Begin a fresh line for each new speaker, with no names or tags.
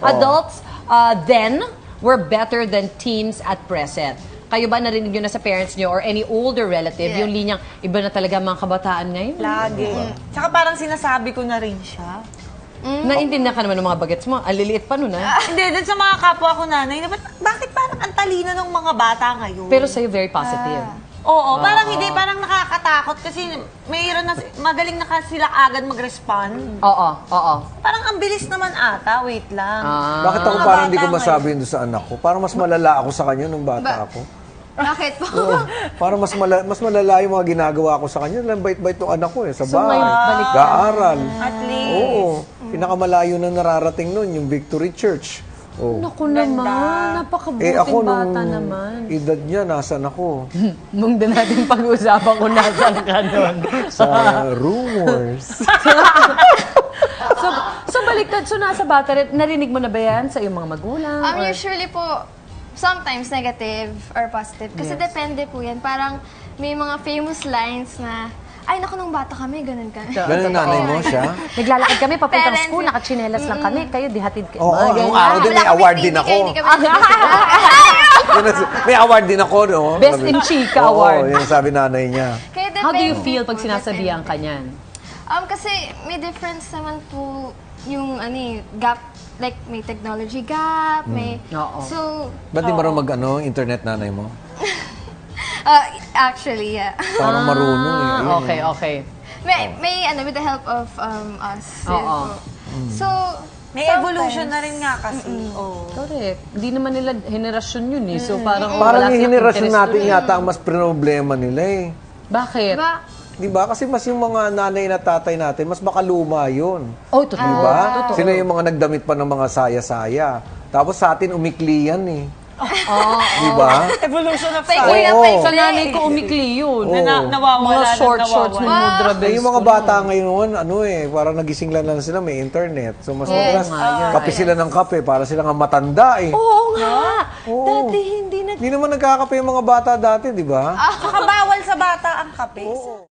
Adults then were better than teens at present. Kayo ba narinig nyo na sa parents nyo or any older relative, yung linyang iba na talaga mga kabataan ngayon?
Lagi. Tsaka parang sinasabi ko na rin siya.
Naintindihan ka naman ng mga bagets mo. Aliliit pa nun, ha?
Hindi, dun sa mga kapwa ko nanay, bakit parang ang talino ng mga bata ngayon?
Pero sa'yo, very positive.
Oo, parang hindi, parang nakakatakot kasi mayroon na, magaling na kasi sila agad mag-respond.
Oo.
Parang ang bilis naman ata, wait lang.
Bakit ako
Mga
parang hindi ko
bata
masabi yun sa anak ko? Parang mas malala ako sa kanya nung bata ako.
Bakit po?
Oo. Parang mas malala yung mga ginagawa ko sa kanya. Lang bait-bait ng anak ko sa
So,
bahay.
ngayon, balik ka.
Gaaral.
At least.
Oo. Pinakamalayo na nararating nun, yung Victory Church. Oh.
Naku naman, napakabuting
Ako nung
bata naman.
edad niya, nasan ako?
Nung din natin pag-uusapan kung nasan ka nun.
Sa rumors.
So baliktad, so nasa bata rin, narinig mo na ba yan sa iyong mga magulang? or-
Usually po, sometimes negative or positive. Kasi
Yes.
depende po yan. Parang may mga famous lines na, ay, naku, nung bata kami, ganun ka.
Ganun nanay mo siya?
Naglalakad kami papuntang
Parents,
school, nakachinelas lang kami. Kayo, dihatid kayo.
Oo,
Mga
nung
ganyan.
araw din may award din ako. May award din ako, no?
Best in Chika
Oo,
Award.
yun sabi nanay niya.
Kaya
How do you
depende
feel
po,
pag sinasabihan ka niyan?
Kasi may difference naman po yung gap, like may technology gap, may...
Oo.
So,
Ba't di marunong internet nanay mo?
actually, yeah.
Parang marunong eh. Ayun.
Okay.
may with the help of us.
Oo.
So,
May evolution na rin nga kasi. Oo.
Correct. Hindi naman nila henerasyon yun eh. So parang
Parang
wala
yung
silang
henerasyon
interest
natin
doon.
yata ang mas problema nila eh.
Bakit?
Di ba? Kasi mas yung mga nanay na tatay natin, mas baka luma yun.
Oh, totoo.
Di ba?
Totoo.
Sila yung mga nagdamit pa ng mga saya-saya. Tapos sa atin, umikli yan eh. Di ba?
Evolution of
Fake
science.
kuya,
Oo.
fake
Sa nanay ko umikli yun.
Oo.
Nawawala
Mga shorts
nawawala.
ng Nudra
Eh,
Bells
yung mga
ko
bata ngayon, parang nagising lang sila, may internet. So, mas madalas, kape sila ng kape para sila nga matanda eh.
Oo nga.
Oo.
Dati hindi
Hindi naman nagkakape yung mga bata dati, di ba?
Saka bawal sa bata ang kape.